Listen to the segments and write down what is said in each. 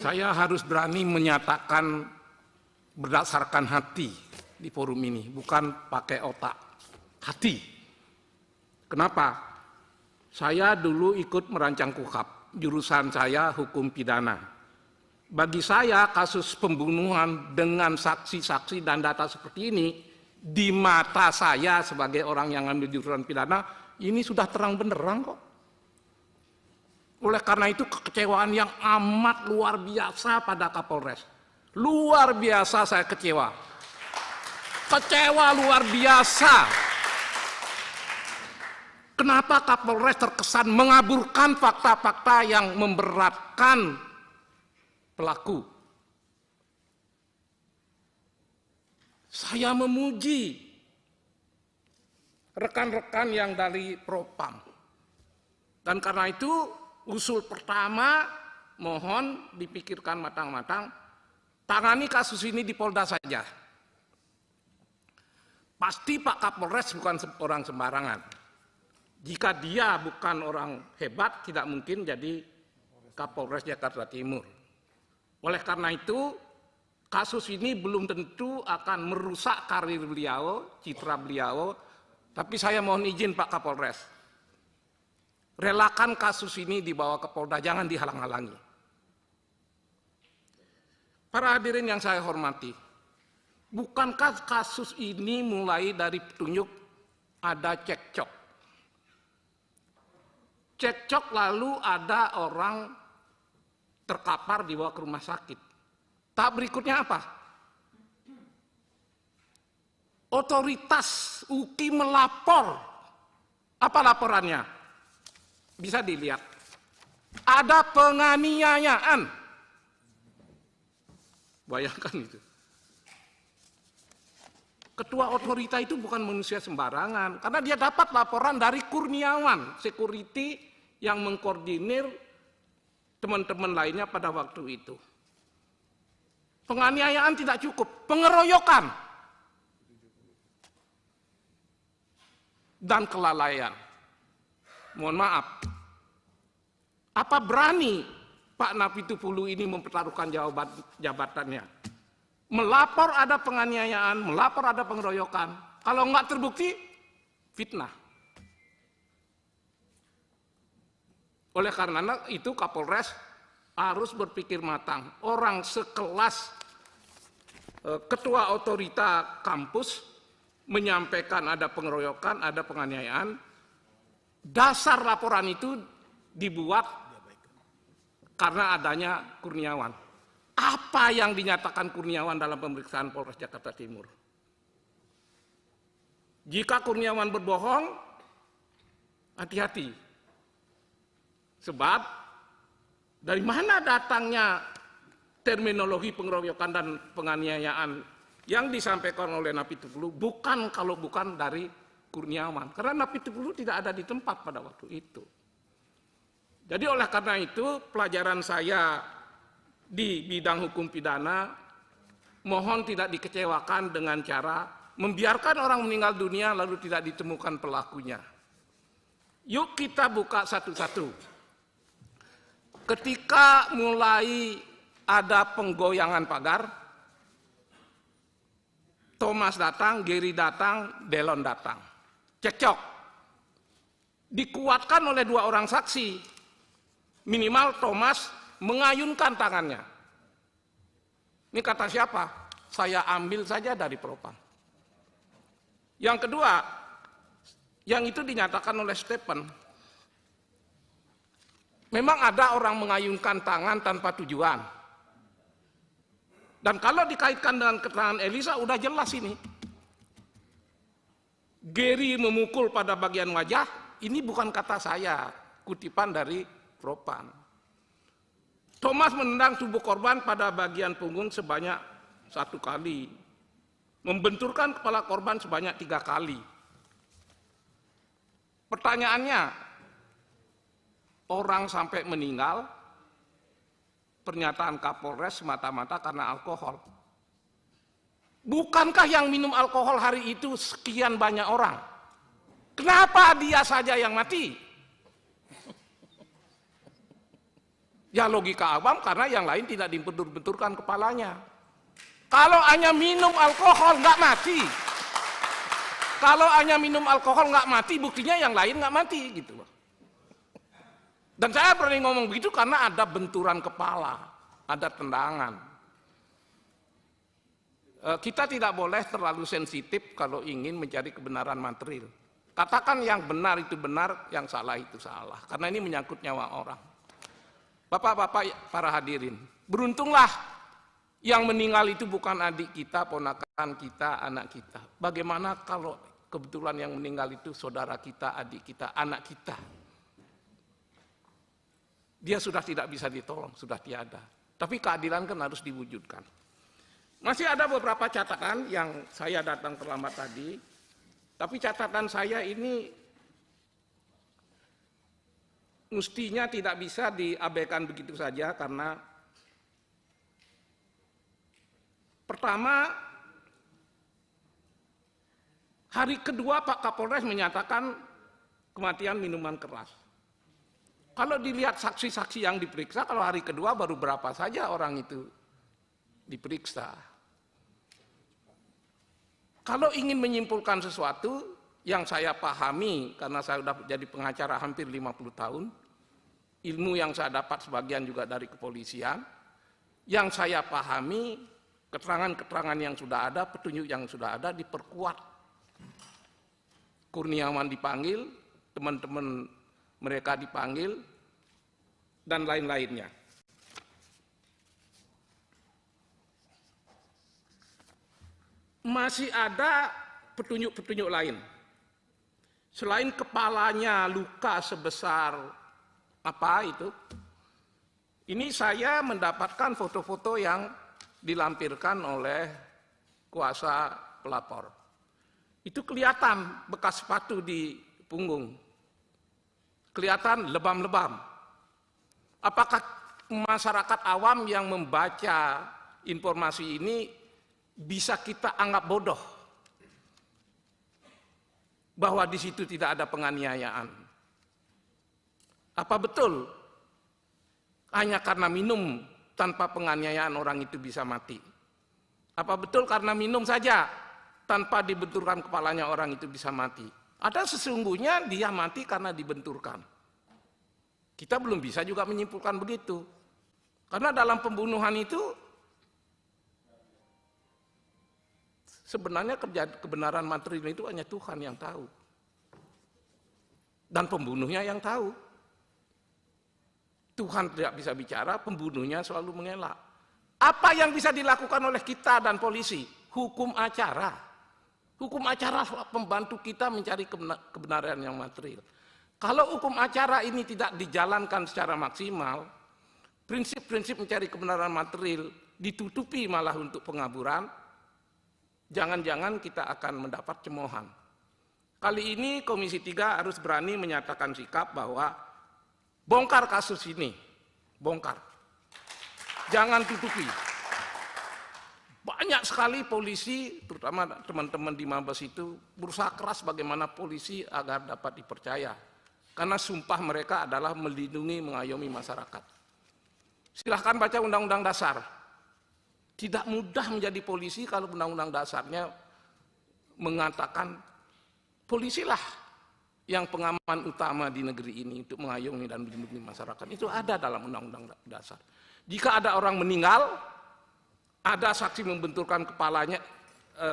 Saya harus berani menyatakan berdasarkan hati di forum ini, bukan pakai otak, hati. Kenapa? Saya dulu ikut merancang KUHP, jurusan saya hukum pidana. Bagi saya kasus pembunuhan dengan saksi-saksi dan data seperti ini, di mata saya sebagai orang yang ambil jurusan pidana, ini sudah terang benderang kok. Oleh karena itu kekecewaan yang amat luar biasa pada Kapolres. Luar biasa saya kecewa. Kecewa luar biasa. Kenapa Kapolres terkesan mengaburkan fakta-fakta yang memberatkan pelaku? Saya memuji rekan-rekan yang dari Propam. Dan karena itu usul pertama, mohon dipikirkan matang-matang, tangani kasus ini di Polda saja. Pasti Pak Kapolres bukan orang sembarangan. Jika dia bukan orang hebat, tidak mungkin jadi Kapolres Jakarta Timur. Oleh karena itu, kasus ini belum tentu akan merusak karir beliau, citra beliau, tapi saya mohon izin Pak Kapolres, relakan kasus ini dibawa ke Polda, jangan dihalang-halangi. Para hadirin yang saya hormati, bukankah kasus ini mulai dari petunjuk ada cekcok? Cekcok lalu ada orang terkapar dibawa ke rumah sakit. Tahap berikutnya apa? Otoritas UKI melapor. Apa laporannya? Bisa dilihat. Ada penganiayaan. Bayangkan itu. Ketua otorita itu bukan manusia sembarangan. Karena dia dapat laporan dari Kurniawan, security yang mengkoordinir teman-teman lainnya pada waktu itu. Penganiayaan tidak cukup, pengeroyokan dan kelalaian. Mohon maaf, apa berani Pak Napitupulu ini mempertaruhkan jabatannya? Melapor ada penganiayaan, melapor ada pengeroyokan. Kalau nggak terbukti, fitnah. Oleh karena itu Kapolres harus berpikir matang. Orang sekelas ketua otorita kampus menyampaikan ada pengeroyokan, ada penganiayaan. Dasar laporan itu dibuat karena adanya Kurniawan. Apa yang dinyatakan Kurniawan dalam pemeriksaan Polres Jakarta Timur? Jika Kurniawan berbohong, hati-hati. Sebab dari mana datangnya terminologi pengeroyokan dan penganiayaan yang disampaikan oleh Napitupulu bukan kalau bukan dari Kurniawan. Karena Napitupulu tidak ada di tempat pada waktu itu. Jadi oleh karena itu pelajaran saya di bidang hukum pidana mohon tidak dikecewakan dengan cara membiarkan orang meninggal dunia lalu tidak ditemukan pelakunya. Yuk kita buka satu-satu. Ketika mulai ada penggoyangan pagar, Thomas datang, Gary datang, Delon datang. Cekcok. Dikuatkan oleh dua orang saksi. Minimal Thomas mengayunkan tangannya. Ini kata siapa? Saya ambil saja dari Propam. Yang kedua, yang itu dinyatakan oleh Stephen. Memang ada orang mengayunkan tangan tanpa tujuan. Dan kalau dikaitkan dengan keterangan Elisa, udah jelas ini. Gary memukul pada bagian wajah, ini bukan kata saya, kutipan dari Propam. Thomas menendang tubuh korban pada bagian punggung sebanyak 1 kali. Membenturkan kepala korban sebanyak 3 kali. Pertanyaannya, orang sampai meninggal, pernyataan Kapolres semata-mata karena alkohol. Bukankah yang minum alkohol hari itu sekian banyak orang? Kenapa dia saja yang mati? Ya logika awam karena yang lain tidak dibentur-benturkan kepalanya. Kalau hanya minum alkohol nggak mati. Kalau hanya minum alkohol nggak mati, buktinya yang lain nggak mati gitu. Dan saya berani ngomong begitu karena ada benturan kepala, ada tendangan. Kita tidak boleh terlalu sensitif kalau ingin mencari kebenaran material. Katakan yang benar itu benar, yang salah itu salah. Karena ini menyangkut nyawa orang. Bapak-bapak para hadirin, beruntunglah yang meninggal itu bukan adik kita, ponakan kita, anak kita. Bagaimana kalau kebetulan yang meninggal itu saudara kita, adik kita, anak kita? Dia sudah tidak bisa ditolong, sudah tiada. Tapi keadilan kan harus diwujudkan. Masih ada beberapa catatan yang saya datang terlambat tadi. Tapi catatan saya ini mestinya tidak bisa diabaikan begitu saja karena pertama, hari kedua Pak Kapolres menyatakan kematian minuman keras. Kalau dilihat saksi-saksi yang diperiksa, kalau hari kedua baru berapa saja orang itu diperiksa. Kalau ingin menyimpulkan sesuatu yang saya pahami, karena saya sudah jadi pengacara hampir 50 tahun, ilmu yang saya dapat sebagian juga dari kepolisian, yang saya pahami, keterangan-keterangan yang sudah ada, petunjuk yang sudah ada diperkuat. Kurniawan dipanggil, teman-teman mereka dipanggil, dan lain-lainnya. Masih ada petunjuk-petunjuk lain. Selain kepalanya luka sebesar apa itu, ini saya mendapatkan foto-foto yang dilampirkan oleh kuasa pelapor. Itu kelihatan bekas sepatu di punggung. Kelihatan lebam-lebam. Apakah masyarakat awam yang membaca informasi ini bisa kita anggap bodoh? Bahwa di situ tidak ada penganiayaan. Apa betul hanya karena minum tanpa penganiayaan orang itu bisa mati? Apa betul karena minum saja tanpa dibenturkan kepalanya orang itu bisa mati? Ada sesungguhnya dia mati karena dibenturkan. Kita belum bisa juga menyimpulkan begitu. Karena dalam pembunuhan itu sebenarnya kebenaran material itu hanya Tuhan yang tahu. Dan pembunuhnya yang tahu. Tuhan tidak bisa bicara, pembunuhnya selalu mengelak. Apa yang bisa dilakukan oleh kita dan polisi? Hukum acara. Hukum acara pembantu kita mencari kebenaran yang material. Kalau hukum acara ini tidak dijalankan secara maksimal, prinsip-prinsip mencari kebenaran material ditutupi malah untuk pengaburan, jangan-jangan kita akan mendapat cemoohan. Kali ini Komisi 3 harus berani menyatakan sikap bahwa bongkar kasus ini, bongkar. Jangan tutupi. Banyak sekali polisi, terutama teman-teman di Mabes itu, berusaha keras bagaimana polisi agar dapat dipercaya. Karena sumpah mereka adalah melindungi, mengayomi masyarakat. Silahkan baca Undang-Undang Dasar. Tidak mudah menjadi polisi kalau Undang-Undang Dasarnya mengatakan polisilah yang pengaman utama di negeri ini untuk mengayomi dan melindungi masyarakat. Itu ada dalam Undang-Undang Dasar. Jika ada orang meninggal, ada saksi membenturkan kepalanya,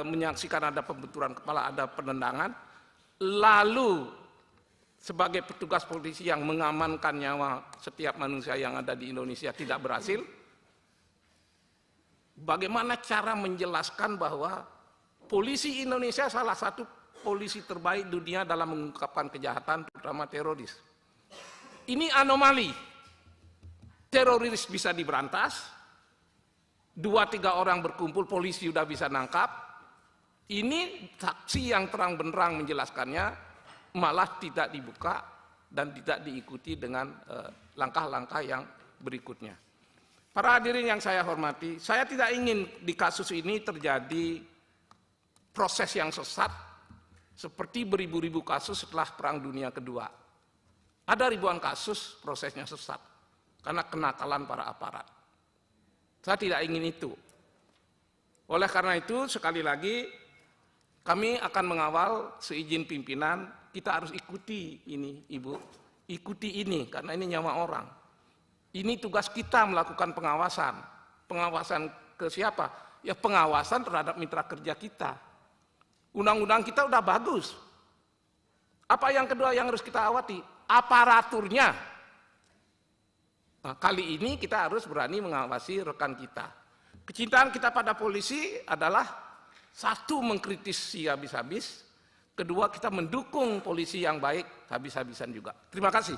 menyaksikan ada pembenturan kepala, ada penendangan, lalu sebagai petugas polisi yang mengamankan nyawa setiap manusia yang ada di Indonesia tidak berhasil, bagaimana cara menjelaskan bahwa polisi Indonesia salah satu polisi terbaik dunia dalam mengungkapkan kejahatan, terutama teroris. Ini anomali. Teroris bisa diberantas, 2-3 orang berkumpul, polisi sudah bisa nangkap. Ini saksi yang terang benderang menjelaskannya, malah tidak dibuka dan tidak diikuti dengan langkah-langkah yang berikutnya. Para hadirin yang saya hormati, saya tidak ingin di kasus ini terjadi proses yang sesat seperti beribu-ribu kasus setelah Perang Dunia Kedua. Ada ribuan kasus prosesnya sesat. karena kenakalan para aparat. Saya tidak ingin itu. Oleh karena itu, sekali lagi, kami akan mengawal seizin pimpinan, kita harus ikuti ini, Ibu. Ikuti ini, karena ini nyawa orang. Ini tugas kita melakukan pengawasan. Pengawasan ke siapa? Ya pengawasan terhadap mitra kerja kita. Undang-undang kita udah bagus. Apa yang kedua yang harus kita awati? Aparaturnya. Nah, kali ini kita harus berani mengawasi rekan kita. Kecintaan kita pada polisi adalah satu, mengkritisi habis-habis, kedua kita mendukung polisi yang baik habis-habisan juga. Terima kasih.